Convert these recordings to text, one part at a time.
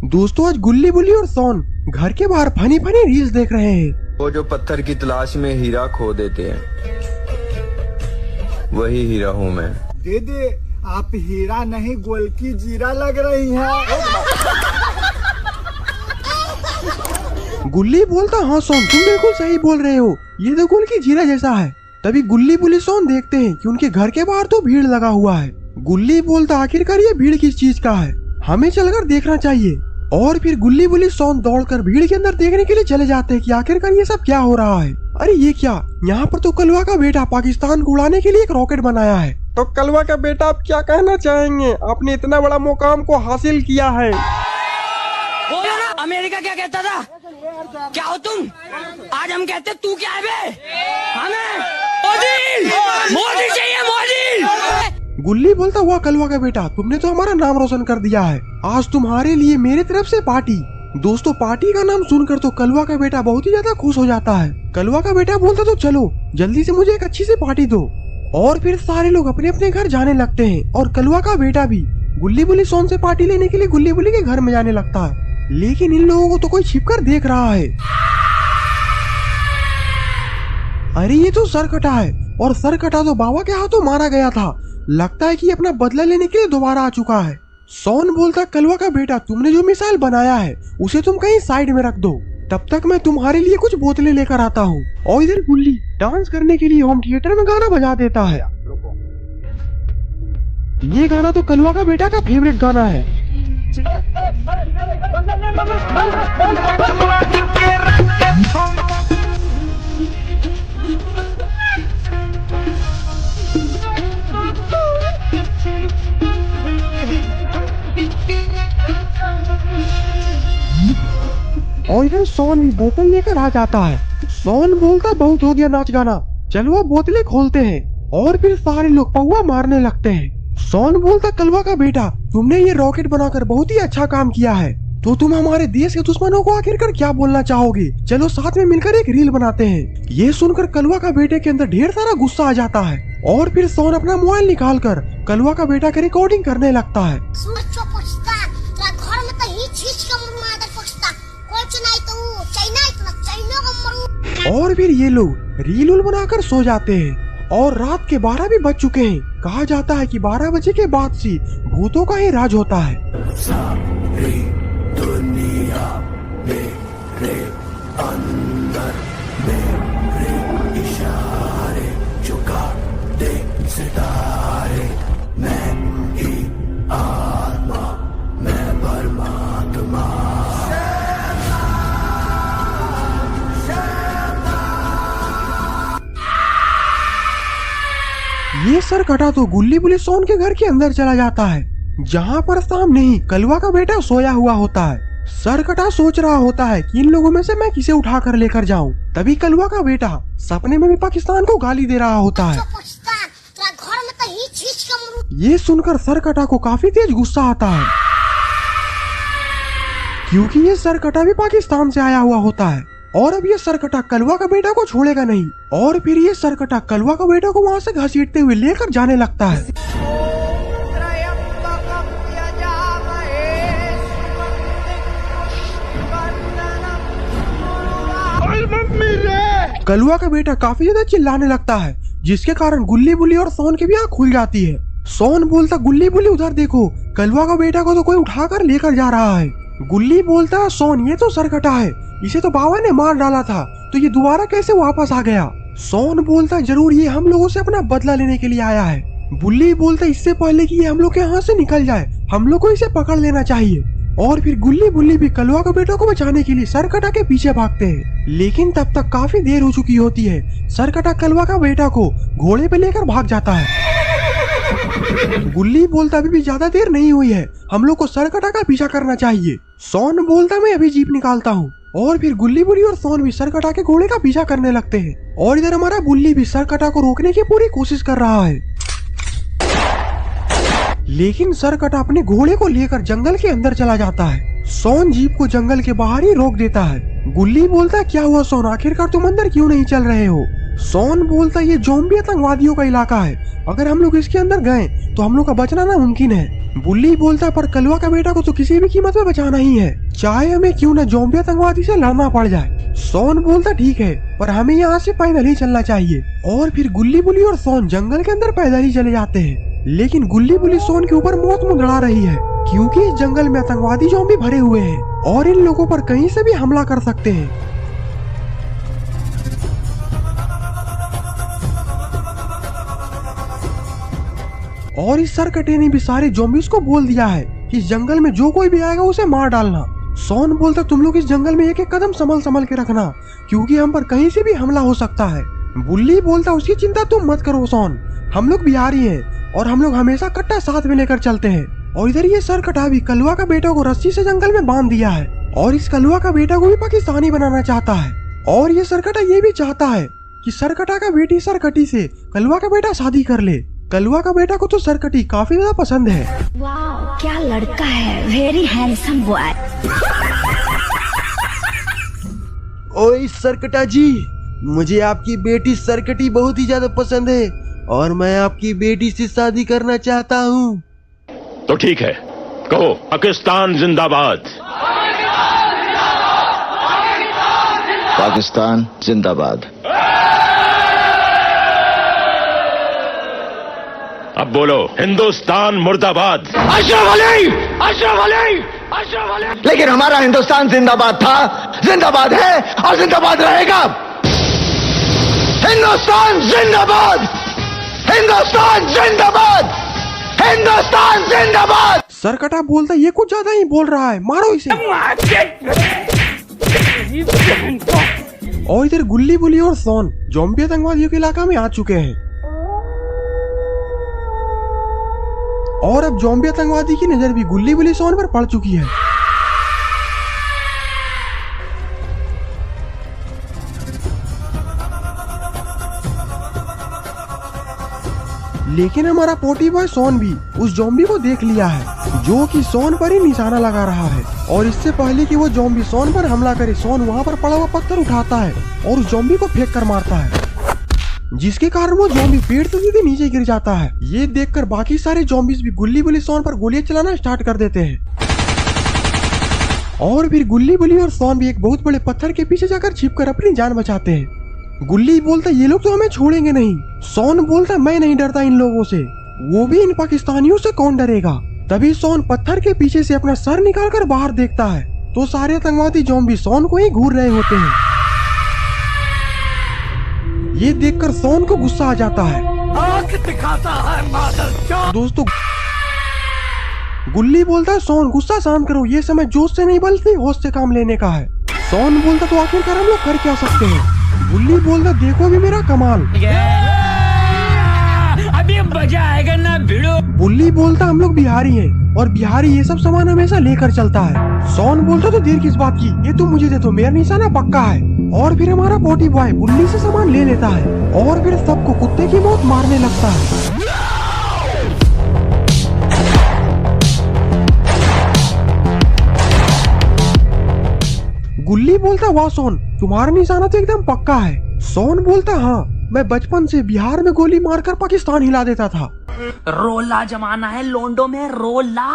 दोस्तों आज गुल्ली बुल्ली और सोन घर के बाहर फनी फनी रील्स देख रहे हैं। वो जो पत्थर की तलाश में हीरा खो देते हैं, वही हीरा हूँ मैं। दीदी आप हीरा नहीं गोल की जीरा लग रही हैं। गुल्ली बोलता हाँ सोन तुम बिल्कुल सही बोल रहे हो, ये तो गुल की जीरा जैसा है। तभी गुल्ली बुल्ली सोन देखते हैं कि उनके घर के बाहर तो भीड़ लगा हुआ है। गुल्ली बोलता आखिरकार ये भीड़ किस चीज का है, हमें चलकर देखना चाहिए। और फिर गुल्ली बुल्ली सोन दौड़कर भीड़ के अंदर देखने के लिए चले जाते हैं कि आखिरकार ये सब क्या हो रहा है। अरे ये क्या, यहाँ पर तो कलवा का बेटा पाकिस्तान को उड़ाने के लिए एक रॉकेट बनाया है। तो कलवा का बेटा आप क्या कहना चाहेंगे, आपने इतना बड़ा मुकाम को हासिल किया है। बोलो ना, अमेरिका क्या कहता था, क्या हो तुम? आज हम कहते तू क्या है बे? हमें मोदी मोदी चाहिए, मोदी। गुल्ली बोलता हुआ कलवा का बेटा तुमने तो हमारा नाम रोशन कर दिया है, आज तुम्हारे लिए मेरी तरफ से पार्टी। दोस्तों पार्टी का नाम सुनकर तो कलवा का बेटा बहुत ही ज्यादा खुश हो जाता है। कलवा का बेटा बोलता तो चलो जल्दी से मुझे एक अच्छी सी पार्टी दो। और फिर सारे लोग अपने अपने घर जाने लगते हैं और कलवा का बेटा भी गुल्ली बुल्ली सोन से पार्टी लेने के लिए गुल्ली बुल्ली के घर में जाने लगता है। लेकिन इन लोगों को तो कोई छिपकर देख रहा है। अरे ये तो सरकटा है, और सरकटा तो बाबा के हाथों मारा गया था। लगता है कि अपना बदला लेने के लिए दोबारा आ चुका है। सोन बोलता कलवा का बेटा तुमने जो मिसाइल बनाया है उसे तुम कहीं साइड में रख दो, तब तक मैं तुम्हारे लिए कुछ बोतलें लेकर आता हूँ। और इधर गुल्ली डांस करने के लिए होम थिएटर में गाना बजा देता है। ये गाना तो कलवा का बेटा का फेवरेट गाना है। और इधर सोन भी बोतल लेकर आ जाता है। सोन बोलता बहुत हो गया नाच गाना, चलो वो बोतलें खोलते हैं। और फिर सारे लोग पौवा मारने लगते हैं। सोन बोलता कलवा का बेटा तुमने ये रॉकेट बनाकर बहुत ही अच्छा काम किया है, तो तुम हमारे देश के दुश्मनों को आखिरकार क्या बोलना चाहोगे? चलो साथ में मिलकर एक रील बनाते हैं। ये सुनकर कलवा का बेटे के अंदर ढेर सारा गुस्सा आ जाता है। और फिर सोन अपना मोबाइल निकाल कर कलवा का बेटा की रिकॉर्डिंग करने लगता है। और फिर ये लोग रील उल बनाकर सो जाते हैं। और रात के 12 भी बज चुके हैं। कहा जाता है कि 12 बजे के बाद से भूतों का ही राज होता है। सारी दुनिया मेरे अंदर मेरे इशारे झुका दे सितारे, मैं ही आत्मा मैं परमात्मा। ये सरकटा तो गुल्ली बुल्ली सोन के घर के अंदर चला जाता है, जहाँ पर सामने ही कलवा का बेटा सोया हुआ होता है। सरकटा सोच रहा होता है कि इन लोगों में से मैं किसे उठा कर लेकर जाऊं। तभी कलवा का बेटा सपने में भी पाकिस्तान को गाली दे रहा होता है। ये सुनकर सरकटा को काफी तेज गुस्सा आता है, क्योंकि ये सरकटा भी पाकिस्तान से आया हुआ होता है। और अब ये सरकटा कलवा का बेटा को छोड़ेगा नहीं। और फिर ये सरकटा कलवा का बेटा को वहाँ से घसीटते हुए लेकर जाने लगता है। कलवा का बेटा काफी ज्यादा चिल्लाने लगता है, जिसके कारण गुल्ली बुल्ली और सोन की भी आँख खुल जाती है। सोन बोलता गुल्ली बुल्ली उधर देखो, कलवा का बेटा को तो कोई उठाकर लेकर जा रहा है। गुल्ली बोलता सोन ये तो सरकटा है, इसे तो बाबा ने मार डाला था, तो ये दोबारा कैसे वापस आ गया? सोन बोलता जरूर ये हम लोगों से अपना बदला लेने के लिए आया है। गुल्ली बोलता इससे पहले कि ये हम लोग के यहाँ से निकल जाए हम लोग को इसे पकड़ लेना चाहिए। और फिर गुल्ली बुल्ली भी कलवा के बेटों को बचाने के लिए सरकटा के पीछे भागते हैं। लेकिन तब तक काफी देर हो चुकी होती है। सरकटा कलवा का बेटा को घोड़े पे लेकर भाग जाता है। गुल्ली बोलता अभी भी ज्यादा देर नहीं हुई है, हम लोग को सरकटा का पीछा करना चाहिए। सोन बोलता मैं अभी जीप निकालता हूँ। और फिर गुल्ली बुल्ली और सोन भी सरकटा के घोड़े का पीछा करने लगते हैं। और इधर हमारा बुल्ली भी सरकटा को रोकने की पूरी कोशिश कर रहा है, लेकिन सरकटा अपने घोड़े को लेकर जंगल के अंदर चला जाता है। सोन जीप को जंगल के बाहर ही रोक देता है। गुल्ली बोलता क्या हुआ सोन, आखिरकार तुम अंदर क्यों नहीं चल रहे हो? सोन बोलता ये ज़ॉम्बी आतंकवादियों का इलाका है, अगर हम लोग इसके अंदर गए तो हम लोग का बचना नामुमकिन है। बुल्ली बोलता पर कलवा का बेटा को तो किसी भी कीमत में बचाना ही है, चाहे हमें क्यों न ज़ॉम्बी आतंकवादी से लड़ना पड़ जाए। सोन बोलता ठीक है, पर हमें यहाँ से पैदल ही चलना चाहिए। और फिर गुल्ली बुली और सोन जंगल के अंदर पैदल ही चले जाते हैं, लेकिन गुल्ली बुली सोन के ऊपर मौत मुंदड़ा रही है, क्योंकि इस जंगल में आतंकवादी ज़ॉम्बी भरे हुए हैं और इन लोगों पर कहीं से भी हमला कर सकते हैं। और इस सरकटे ने भी सारे ज़ॉम्बीज़ को बोल दिया है कि इस जंगल में जो कोई भी आएगा उसे मार डालना। सोन बोलता तुम लोग इस जंगल में एक एक कदम संभल के रखना, क्योंकि हम पर कहीं से भी हमला हो सकता है। बुल्ली बोलता उसकी चिंता तुम मत करो सोन, हम लोग बिहारी हैं और हम लोग हमेशा कट्टा साथ में लेकर चलते हैं। और इधर ये सरकटा भी कलवा का बेटा को रस्सी से जंगल में बांध दिया है और इस कलवा का बेटा को भी पाकिस्तानी बनाना चाहता है। और ये सरकटा ये भी चाहता है कि सरकटा का बेटी सरकटी से कलवा का बेटा शादी कर ले। कलवा का बेटा को तो सरकटी काफी ज्यादा पसंद है। वाह क्या लड़का है, वेरी हैंडसम बॉय। ओए सरकटा जी, मुझे आपकी बेटी सरकटी बहुत ही ज्यादा पसंद है और मैं आपकी बेटी से शादी करना चाहता हूँ। तो ठीक है, कहो पाकिस्तान जिंदाबाद। पाकिस्तान जिंदाबाद। अब बोलो हिंदुस्तान मुर्दाबाद। अशरफ अली, अशरफ अली, अशरफ अली। लेकिन हमारा हिंदुस्तान जिंदाबाद था, जिंदाबाद है और जिंदाबाद रहेगा। हिंदुस्तान जिंदाबाद, हिंदुस्तान जिंदाबाद, हिंदुस्तान जिंदाबाद। सरकटा बोलता ये कुछ ज्यादा ही बोल रहा है, मारो इसे। और इधर गुल्ली बुली और सोन ज़ॉम्बी आतंकवादियों के इलाका में आ चुके हैं और अब ज़ॉम्बी आतंकवादी की नजर भी गुल्ली बुली सोन पर पड़ चुकी है। लेकिन हमारा पोटी बॉय सोन भी उस ज़ॉम्बी को देख लिया है, जो कि सोन पर ही निशाना लगा रहा है। और इससे पहले कि वो ज़ॉम्बी सोन पर हमला करे, सोन वहाँ पर पड़ा हुआ पत्थर उठाता है और उस ज़ॉम्बी को फेंक कर मारता है, जिसके कारण वो ज़ॉम्बी पेड़ से सीधे नीचे गिर जाता है। ये देखकर बाकी सारे ज़ॉम्बीज भी गुल्ली बुली सोन पर गोलियां चलाना स्टार्ट कर देते हैं। और फिर गुल्ली बुली और सोन भी एक बहुत बड़े पत्थर के पीछे जाकर छिपकर अपनी जान बचाते हैं। गुल्ली बोलता ये लोग तो हमें छोड़ेंगे नहीं। सोन बोलता मैं नहीं डरता इन लोगों से, वो भी इन पाकिस्तानियों से कौन डरेगा। तभी सोन पत्थर के पीछे से अपना सर निकालकर बाहर देखता है तो सारे आतंकवादी ज़ॉम्बी सोन को ही घूर रहे होते हैं। ये देखकर सोन को गुस्सा आ जाता है। आंख दिखाता है दोस्तों, गुल्ली बोलता है सोन गुस्सा शांत करो, ये समय जोश से नहीं बल्कि होश से काम लेने का है। सोन बोलता तो आखिरकार हम लोग कर क्या सकते हैं। गुल्ली बोलता देखो भी मेरा कमाल। अभी मजा आएगा ना भिड़ो। बुल्ली बोलता हम लोग बिहारी हैं और बिहारी ये सब सामान हमेशा लेकर चलता है। सोन बोलता तो देर किस बात की, ये तुम मुझे दे दो, मेरा निशाना पक्का है। और फिर हमारा पोटी बॉय बुल्ली से सामान ले लेता है और फिर सबको कुत्ते की मौत मारने लगता है। गुल्ली बोलता वाह सोन, तुम्हारा निशाना तो एकदम पक्का है। सोन बोलता हाँ, मैं बचपन से बिहार में गोली मारकर पाकिस्तान हिला देता था। रोला जमाना है लोंडो में, रोला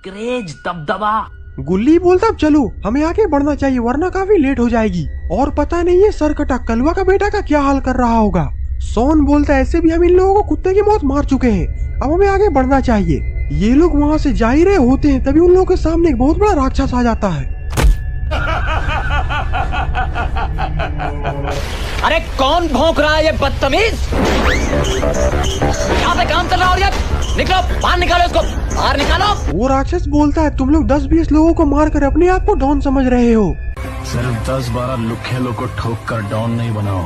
क्रेज दबदबा। गुल्ली बोलता अब चलो हमें आगे बढ़ना चाहिए वरना काफी लेट हो जाएगी। और पता नहीं है सरकटा कलवा का बेटा का क्या हाल कर रहा होगा। सोन बोलता ऐसे भी हम इन लोगों को कुत्ते की मौत मार चुके हैं, अब हमें आगे बढ़ना चाहिए। ये लोग वहाँ से जा ही रहे होते हैं तभी उन लोगों के सामने एक बहुत बड़ा राक्षस आ जाता है। अरे कौन भौंक रहा है ये बदतमीज? यहाँ पे काम चल रहा है और ये निकलो, बाहर निकालो इसको, बाहर निकालो। वो राक्षस बोलता है तुम लोग 10-20 लोगों को मारकर अपने आप को डॉन समझ रहे हो। सिर्फ 10-12 लुखेलों को ठोक कर डॉन नहीं बनाओ,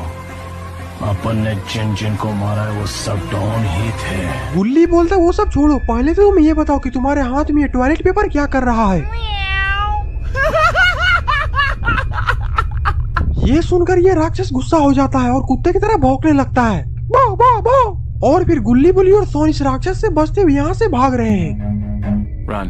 अपन ने जिन जिन को मारा है वो सब डॉन ही थे। गुल्ली बोलता वो सब छोड़ो, पहले तो तुम ये बताओ कि तुम्हारे हाथ में ये टॉयलेट पेपर क्या कर रहा है। ये सुनकर ये राक्षस गुस्सा हो जाता है और कुत्ते की तरह भौंकने लगता है, बो बो बो। और फिर गुल्ली बुली और सोन इस राक्षस से बचते हुए यहाँ से भाग रहे हैं। रन।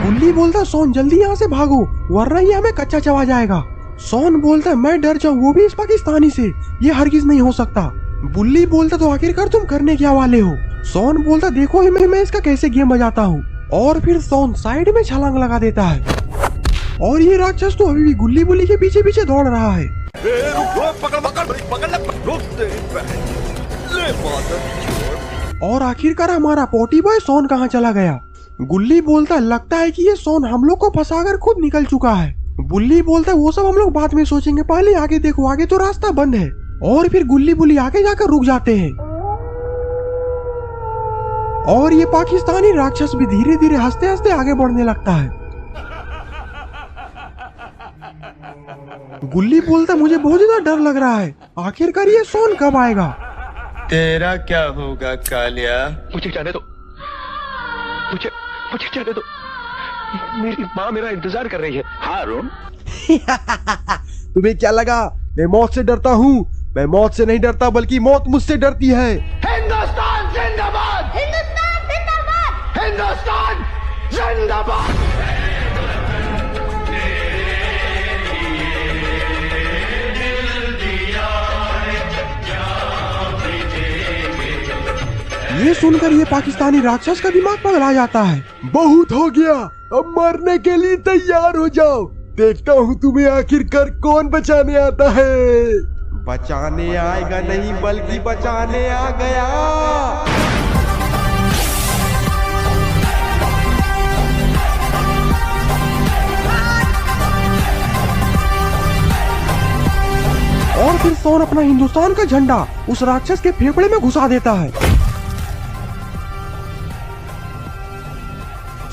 गुल्ली बोलता सोन जल्दी यहाँ से भागो वरना ये हमें कच्चा चबा जाएगा। सोन बोलता मैं डर जाऊँ वो भी इस पाकिस्तानी से, ये हरगिज नहीं हो सकता। बुल्ली बोलता तो आखिरकार तुम करने क्या वाले हो। सोन बोलता देखो मैं इसका कैसे गेम बजाता हूँ। और फिर सोन साइड में छलांग लगा देता है और ये राक्षस तो अभी भी गुल्ली बुल्ली के पीछे पीछे दौड़ रहा है। और आखिरकार हमारा पोटी बॉय सोन कहाँ चला गया। गुल्ली बोलता लगता है कि ये सोन हम लोग को फंसाकर खुद निकल चुका है। बुल्ली बोलता वो सब हम लोग बाद में सोचेंगे, पहले आगे देखो, आगे तो रास्ता बंद है। और फिर गुल्ली बुल्ली आगे जाकर रुक जाते हैं और ये पाकिस्तानी राक्षस भी धीरे धीरे हंसते हंसते आगे बढ़ने लगता है। गुल्ली बोलता मुझे बहुत ज्यादा डर लग रहा है, आखिरकार ये सोन कब आएगा। तेरा क्या होगा कालिया? मुझे जाने दो, मुझे जाने दो, मेरी माँ मेरा इंतजार कर रही है। हारून तुम्हें क्या लगा मैं मौत से डरता हूँ? मैं मौत से नहीं डरता बल्कि मौत मुझसे डरती है। हिंदुस्तान जिंदाबाद, हिंदुस्तान जिंदाबाद, हिंदुस्तान जिंदाबाद। ये सुनकर ये पाकिस्तानी राक्षस का दिमाग पगला जाता है। बहुत हो गया, अब मरने के लिए तैयार हो जाओ, देखता हूँ तुम्हें आखिरकार कौन बचाने आता है। बचाने आएगा नहीं बल्कि बचाने आ गया। और फिर सोन अपना हिंदुस्तान का झंडा उस राक्षस के फेफड़े में घुसा देता है।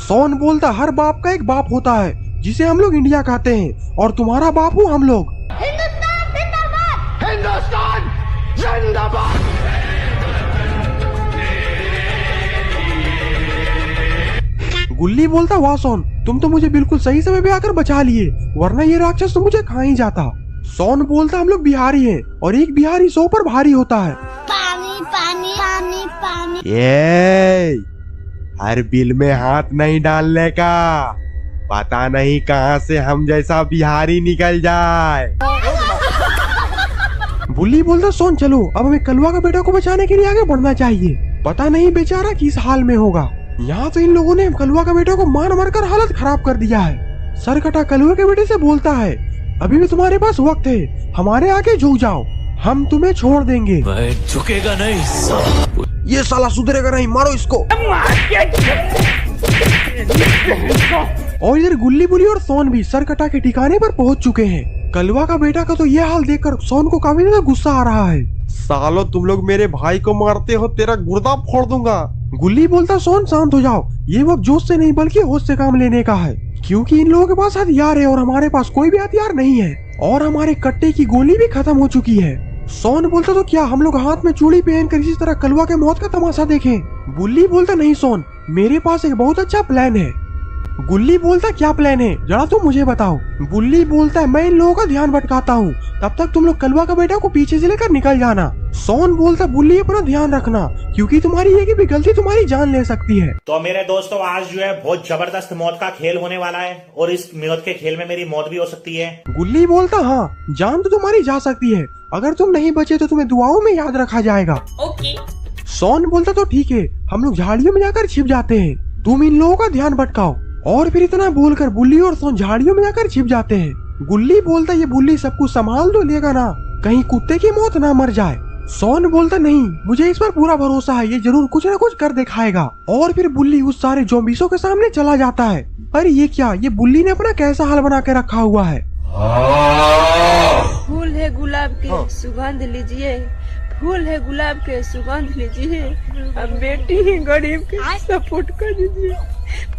सोन बोलता हर बाप का एक बाप होता है जिसे हम लोग इंडिया कहते हैं और तुम्हारा बाप हूँ हम लोग। हिंदुस्तान जिंदाबाद, हिंदुस्तान जिंदाबाद। गुल्ली बोलता वाह सोन तुम तो मुझे बिल्कुल सही समय पे आकर बचा लिए, वरना ये राक्षस तो मुझे खा ही जाता। सोन बोलता हम लोग बिहारी हैं और एक बिहारी 100 पर भारी होता है। पानी पानी पानी पानी। ये हर बिल में हाथ नहीं डालने का, पता नहीं कहां से हम जैसा बिहारी निकल जाए। बुल्ली बोलता सोन चलो अब हमें कलवा का बेटा को बचाने के लिए आगे बढ़ना चाहिए, पता नहीं बेचारा किस हाल में होगा। यहाँ तो इन लोगों ने कलवा का बेटा को मार मार कर हालत खराब कर दिया है। सरकटा कलवा के बेटे से बोलता है अभी भी तुम्हारे पास वक्त है, हमारे आगे झुक जाओ, हम तुम्हें छोड़ देंगे। झुकेगा नहीं, ये साला सुधरेगा नहीं, मारो इसको। और इधर गुल्ली बुली और सोन भी सरकटा के ठिकाने पर पहुंच चुके हैं। कलवा का बेटा का तो ये हाल देखकर सोन को काफी ज्यादा गुस्सा आ रहा है। सालो तुम लोग मेरे भाई को मारते हो, तेरा गुर्दा फोड़ दूंगा। गुल्ली बोलता सोन शांत हो जाओ, ये वक्त जोश से नहीं बल्कि होश से काम लेने का है, क्योंकि इन लोगों के पास हथियार है और हमारे पास कोई भी हथियार नहीं है और हमारे कट्टे की गोली भी खत्म हो चुकी है। सोन बोलता तो क्या हम लोग हाथ में चूड़ी पहनकर इसी तरह कलवा के मौत का तमाशा देखें? बुल्ली बोलता नहीं सोन, मेरे पास एक बहुत अच्छा प्लान है। गुल्ली बोलता क्या प्लान है, जरा तुम मुझे बताओ। बुल्ली बोलता है मैं इन लोगों का ध्यान भटकाता हूँ, तब तक तुम लोग कलवा का बेटा को पीछे से लेकर निकल जाना। सोन बोलता बुल्ली अपना ध्यान रखना, क्योंकि तुम्हारी एक भी गलती तुम्हारी जान ले सकती है। तो मेरे दोस्तों आज जो है बहुत जबरदस्त मौत का खेल होने वाला है और इस मौत के खेल में मेरी मौत भी हो सकती है। गुल्ली बोलता हाँ जान तो तुम्हारी जा सकती है, अगर तुम नहीं बचे तो तुम्हें दुआओं में याद रखा जाएगा। ओके। सोन बोलता तो ठीक है, हम लोग झाड़ियों में जाकर छिप जाते हैं, तुम इन लोगों का ध्यान भटकाओ। और फिर इतना बोलकर बुल्ली और सोन झाड़ियों में जाकर छिप जाते हैं। गुल्ली बोलता ये बुल्ली सब कुछ संभाल तो लेगा ना, कहीं कुत्ते की मौत ना मर जाए। सोन बोलता नहीं मुझे इस पर पूरा भरोसा है, ये जरूर कुछ न कुछ कर दिखाएगा। और फिर बुल्ली उस सारे ज़ॉम्बीज़ों के सामने चला जाता है। अरे ये क्या, ये बुल्ली ने अपना कैसा हाल बना के रखा हुआ है। फूल है गुलाब के सुगंध लीजिए, फूल है गुलाब के सुगंध लीजिए, अब बेटी है गरीब के सपोर्ट कर दीजिए,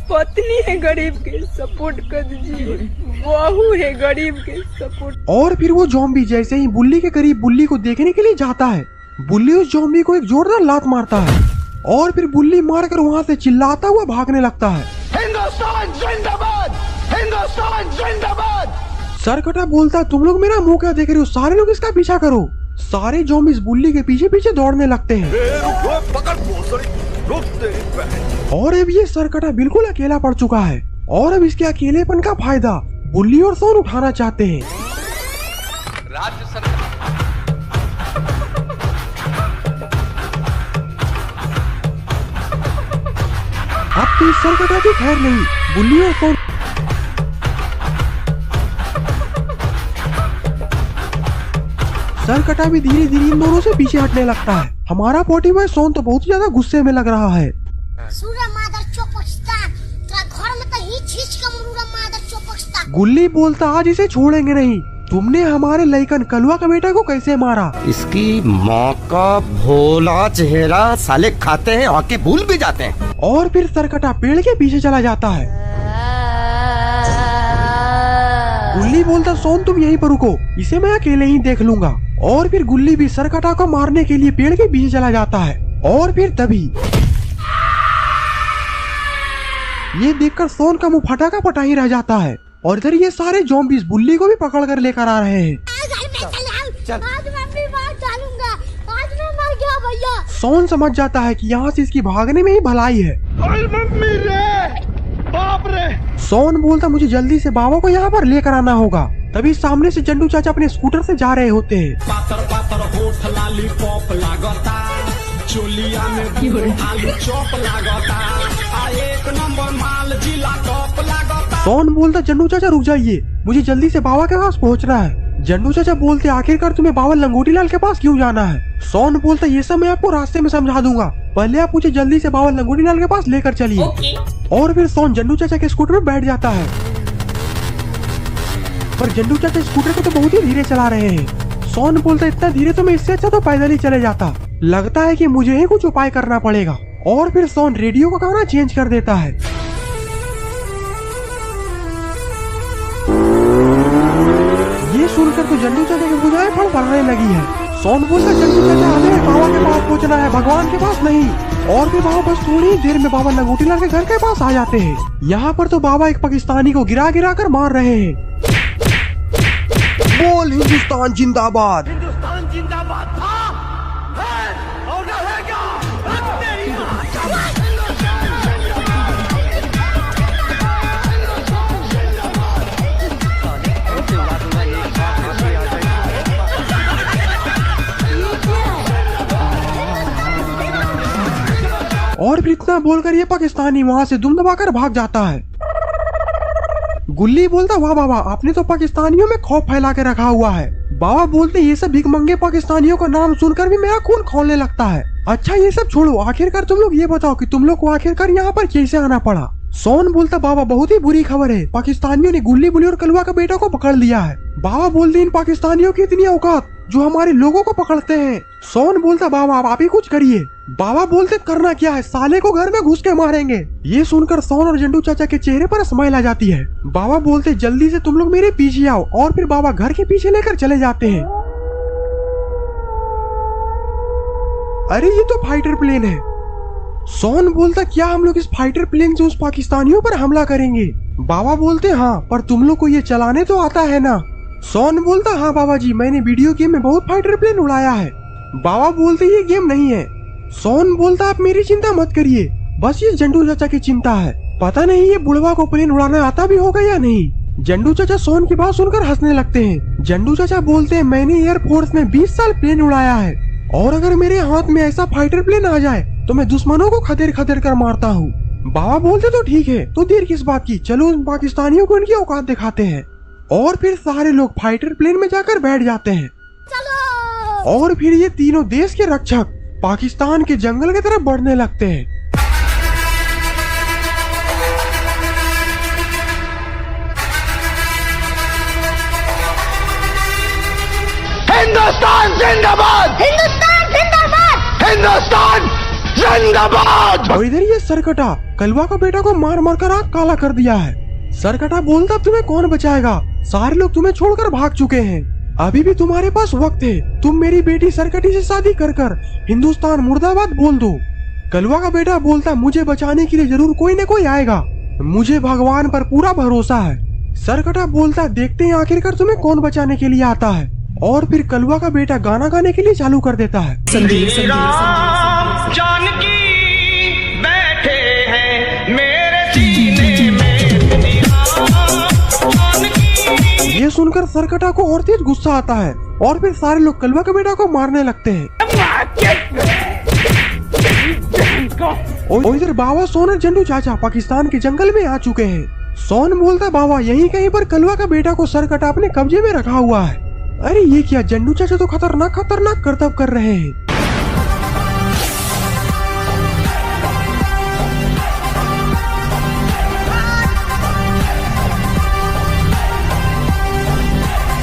पत्नी है गरीब के सपोर्ट कर दीजिए, बहू है गरीब के सपोर्ट। और फिर वो ज़ॉम्बी जैसे ही बुल्ली के करीब बुल्ली को देखने के लिए जाता है, बुल्ली उस ज़ॉम्बी को एक जोरदार लात मारता है और फिर बुल्ली मारकर वहाँ से चिल्लाता हुआ भागने लगता है। हिंदुस्तान जिंदाबाद, हिंदुस्तान जिंदाबाद। सरकटा बोलता तुम लोग मेरा मुंह क्या देख रहे हो, सारे लोग इसका पीछा करो। सारे ज़ॉम्बीज़ बुल्ली के पीछे पीछे दौड़ने लगते हैं और अब ये सरकटा बिल्कुल अकेला पड़ चुका है। और अब इसके अकेलेपन का फायदा बुल्ली और सोन उठाना चाहते हैं। अब तो इस सरकटा की खैर नहीं, बुल्ली और सोन सरकटा भी धीरे धीरे इन दोनों से पीछे हटने लगता है। हमारा पोटी बॉय सोन तो बहुत ज्यादा गुस्से में लग रहा है। गुल्ली बोलता आज इसे छोड़ेंगे नहीं। तुमने हमारे लइकन कलवा का बेटा को कैसे मारा? इसकी माँ का भोला चेहरा साले खाते हैं और के भूल भी जाते हैं। और फिर सरकटा पेड़ के पीछे चला जाता है। गुल्ली बोलता सोन तुम यहीं पर रुको, इसे मैं अकेले ही देख लूंगा। और फिर गुल्ली भी सरकटा को मारने के लिए पेड़ के पीछे चला जाता है। और फिर तभी ये देखकर सोन का मुंह फटा का फटा ही रह जाता है। और इधर ये सारे ज़ॉम्बीज़ बुल्ली को भी पकड़ कर लेकर आ रहे हैं। सोन समझ जाता है कि यहाँ से इसकी भागने में ही भलाई है। मम्मी रे, बाप रे। सोन बोलता मुझे जल्दी से बाबा को यहाँ पर लेकर आना होगा। तभी सामने से जंडू चाचा अपने स्कूटर से जा रहे होते हैं। पातर पातर होठ लाली पॉप लागता, चोलिया में आलू चॉप लागता, एक नंबर माल जिला टॉप लागता। सोन बोलता जंडू चाचा रुक जाइए, मुझे जल्दी से बाबा के पास पहुँचना है। जंडू चाचा बोलते आखिरकार तुम्हें बाबा लंगोटी लाल के पास क्यों जाना है? सोन बोलता ये सब मैं आपको रास्ते में समझा दूंगा, पहले आप मुझे जल्दी से बाबा लंगोटी लाल के पास लेकर चलिए। और फिर सोन जंडू चाचा के स्कूटर में बैठ जाता है। पर जंडू चाचा स्कूटर को तो बहुत ही धीरे चला रहे हैं। सोन बोलता इतना धीरे तो मैं इससे अच्छा तो पैदल ही चले जाता। लगता है कि मुझे ही कुछ उपाय करना पड़ेगा। और फिर सोन रेडियो का गाना चेंज कर देता है। ये सुनकर तो जंडू चाचा की भुजाएं फड़फड़ाने लगी है। सोन बोलता जंडू चाचा हमें बाबा के पास पहुंचना है, भगवान के पास नहीं। और फिर बाबा बस थोड़ी ही देर में बाबा लंगोटी लाल के घर के पास आ जाते हैं। यहाँ पर तो बाबा एक पाकिस्तानी को गिरा गिरा कर मार रहे हैं। बोल हिंदुस्तान जिंदाबाद। हिंदुस्तान जिंदाबाद था, है और रहेगा। और फिर इतना बोलकर ये पाकिस्तानी वहाँ से दुम दबाकर भाग जाता है। गुल्ली बोलता वाह बाबा, आपने तो पाकिस्तानियों में खौफ फैला के रखा हुआ है। बाबा बोलते ये सब भिखमंगे पाकिस्तानियों का नाम सुनकर भी मेरा खून खौलने लगता है। अच्छा ये सब छोड़ो, आखिरकार तुम लोग ये बताओ कि तुम लोग को आखिरकार यहाँ पर कैसे आना पड़ा? सोन बोलता बाबा बहुत ही बुरी खबर है, पाकिस्तानियों ने गुल्ली बुल्ली और कलवा का बेटा को पकड़ लिया है। बाबा बोलते इन पाकिस्तानियों की इतनी औकात जो हमारे लोगों को पकड़ते हैं। सोन बोलता बाबा आप ही कुछ करिए। बाबा बोलते करना क्या है, साले को घर में घुस के मारेंगे। ये सुनकर सोन और जंडू चाचा के चेहरे पर स्माइल आ जाती है। बाबा बोलते जल्दी से तुम लोग मेरे पीछे आओ। और फिर बाबा घर के पीछे लेकर चले जाते हैं। अरे ये तो फाइटर प्लेन है। सोन बोलता क्या हम लोग इस फाइटर प्लेन से उस पाकिस्तानियों पर हमला करेंगे? बाबा बोलते हाँ, पर तुम लोग को ये चलाने तो आता है ना? सोन बोलता हाँ बाबा जी, मैंने वीडियो गेम में बहुत फाइटर प्लेन उड़ाया है। बाबा बोलते ये गेम नहीं है। सोन बोलता आप मेरी चिंता मत करिए, बस ये जंडू चाचा की चिंता है। पता नहीं ये बुढ़वा को प्लेन उड़ाना आता भी होगा या नहीं। जंडू चाचा सोन की बात सुनकर हंसने लगते हैं। जंडू चाचा बोलते हैं मैंने एयरफोर्स में 20 साल प्लेन उड़ाया है, और अगर मेरे हाथ में ऐसा फाइटर प्लेन आ जाए तो मैं दुश्मनों को खदेड़ खदेड़ कर मारता हूँ। बाबा बोलते तो ठीक है, तो देर किस बात की, चलो उन पाकिस्तानियों को इनकी औकात दिखाते हैं। और फिर सारे लोग फाइटर प्लेन में जाकर बैठ जाते हैं। और फिर ये तीनों देश के रक्षक पाकिस्तान के जंगल की तरफ बढ़ने लगते हैं। हिंदुस्तान जिंदाबाद, हिंदुस्तान जिंदाबाद, हिंदुस्तान जिंदाबाद। और इधर ये सरकटा कलवा का बेटा को मार मार कर आग काला कर दिया है। सरकटा बोलता अब तुम्हें कौन बचाएगा, सारे लोग तुम्हें छोड़कर भाग चुके हैं, अभी भी तुम्हारे पास वक्त है। तुम मेरी बेटी सरकटी से शादी कर हिंदुस्तान मुर्दाबाद बोल दो। कलवा का बेटा बोलता मुझे बचाने के लिए जरूर कोई न कोई आएगा, मुझे भगवान पर पूरा भरोसा है। सरकटा बोलता देखते हैं आखिरकार तुम्हें कौन बचाने के लिए आता है। और फिर कलवा का बेटा गाना गाने के लिए चालू कर देता है। जानकी बैठे हैं मेरे सीने में। ये सुनकर सरकटा को और तेज गुस्सा आता है और फिर सारे लोग कलवा के बेटा को मारने लगते हैं। और इधर बाबा सोन और जंडू चाचा पाकिस्तान के जंगल में आ चुके हैं। सोन बोलता बाबा यहीं कहीं पर कलवा का बेटा को सरकटा अपने कब्जे में रखा हुआ है। अरे ये क्या, जंडू चाचा तो खतरनाक करतब कर रहे हैं।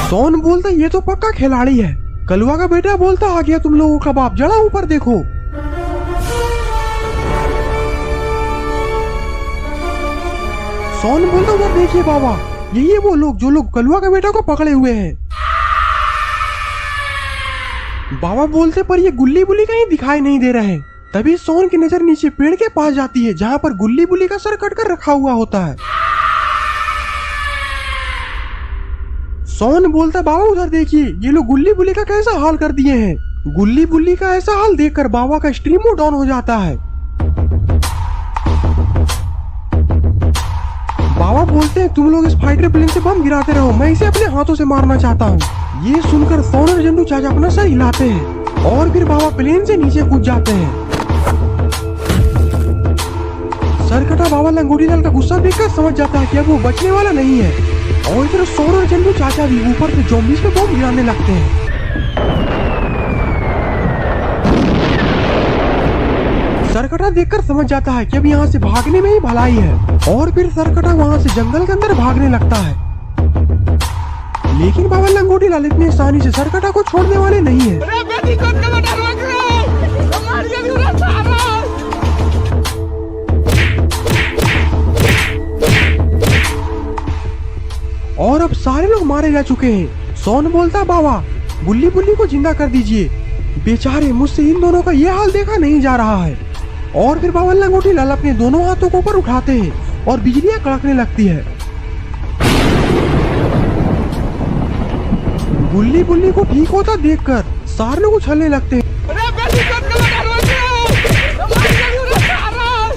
सोन बोलता ये तो पक्का खिलाड़ी है। कलवा का बेटा बोलता आ गया तुम लोगों का बाप, जरा ऊपर देखो। सोन बोलता उधर देखिए बाबा, यही है वो लोग जो लोग कलवा का बेटा को पकड़े हुए हैं। बाबा बोलते पर ये गुल्ली बुल्ली कहीं दिखाई नहीं दे रहे हैं। तभी सोन की नजर नीचे पेड़ के पास जाती है जहाँ पर गुल्ली बुल्ली का सर कट कर रखा हुआ होता है। सोन बोलता बाबा उधर देखिए, ये लोग गुल्ली बुल्ली का कैसा हाल कर दिए हैं। गुल्ली बुल्ली का ऐसा हाल देखकर बाबा का स्ट्रीम मोड ऑन हो जाता है। बाबा बोलते हैं तुम लोग इस फाइटर प्लेन से बम गिराते रहो, मैं इसे अपने हाथों से मारना चाहता हूँ। ये सुनकर सोन और जंडू चाचा अपना सर हिलाते हैं और फिर बाबा प्लेन से नीचे कूद जाते हैं। सरकटा बाबा लंगोटी लाल का गुस्सा देखकर समझ जाता है कि अब वो बचने वाला नहीं है। और इधर सोन और जंडू चाचा भी ऊपर से ज़ॉम्बीज़ पे बम गिराने लगते हैं। सरकटा देखकर समझ जाता है कि अब यहाँ से भागने में ही भलाई है और फिर सरकटा वहाँ से जंगल के अंदर भागने लगता है। लेकिन बाबा लंगोटी लाल इतनी आसानी से सरकटा को छोड़ने वाले नहीं है। और अब सारे लोग मारे जा चुके हैं। सोन बोलता बाबा गुल्ली बुल्ली को जिंदा कर दीजिए, बेचारे मुझसे इन दोनों का ये हाल देखा नहीं जा रहा है। और फिर बाबा लंगोटी लाल अपने दोनों हाथों को ऊपर उठाते हैं और बिजलियां कड़कने लगती है। गुल्ली बुल्ली को ठीक होता देखकर सारे लोग उछलने लगते हैं।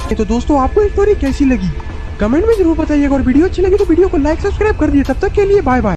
तो दोस्तों आपको ये स्टोरी कैसी लगी कमेंट में जरूर बताइएगा और वीडियो अच्छी लगी तो वीडियो को लाइक सब्सक्राइब कर दिए। तब तक के लिए बाय बाय।